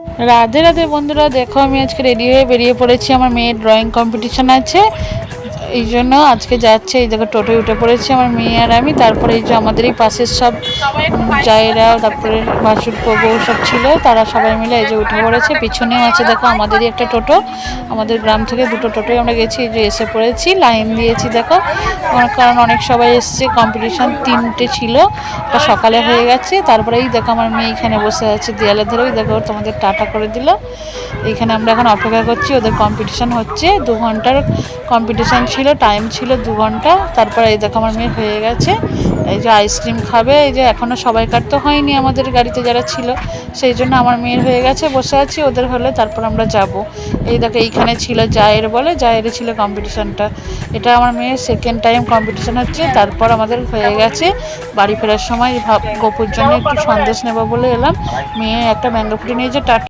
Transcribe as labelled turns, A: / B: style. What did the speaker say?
A: রাধে রাধে বন্ধুরা, দেখো আমি আজকে রেডি হয়ে বেরিয়ে পড়েছি। আমার মেয়ের ড্রয়িং কম্পিটিশন আছে, এই জন্য আজকে যাচ্ছে। এই দেখো টোটোয় উঠে পড়েছি আমার মেয়ে আর আমি। তারপরে এই যে আমাদের এই পাশের সব জায়েরা, তারপরে ভাসুর বউ সব ছিল, তারা সবাই মিলে এই যে উঠে পড়েছে। পিছনেও আছে দেখো আমাদেরই একটা টোটো, আমাদের গ্রাম থেকে দুটো টোটোয় আমরা গেছি। এই যে এসে পড়েছি, লাইন দিয়েছি দেখো, কারণ অনেক সবাই এসছে। কম্পিটিশন 3টে ছিল, ওটা সকালে হয়ে গেছে। তারপরে এই দেখো আমার মেয়ে এখানে বসে আছে দেয়ালে ধরে, ওই দেখো তোমাদের টাটা করে দিল। এইখানে আমরা এখন অপেক্ষা করছি, ওদের কম্পিটিশন হচ্ছে। 2 ঘন্টার কম্পিটিশন ছিল, টাইম ছিল 2 ঘন্টা। তারপরে এই দেখো আমার মেয়ে হয়ে গেছে। এই যে আইসক্রিম খাবে, এই যে এখনও সবাইকার তো হয়নি আমাদের গাড়িতে যারা ছিল, সেই জন্য আমার মেয়ের হয়ে গেছে, বসে আছি। ওদের হলে তারপর আমরা যাব। এই দেখো এইখানে ছিল জায়ের, বলে জায়েরে ছিল কম্পিটিশনটা। এটা আমার মেয়ের সেকেন্ড টাইম কম্পিটিশন হচ্ছে। তারপর আমাদের হয়ে গেছে। বাড়ি ফেরার সময় গপুর জন্য একটু সন্দেশ নেবো বলে এলাম। মেয়ে একটা ম্যাঙ্গো ফ্রুটি নিয়েছে।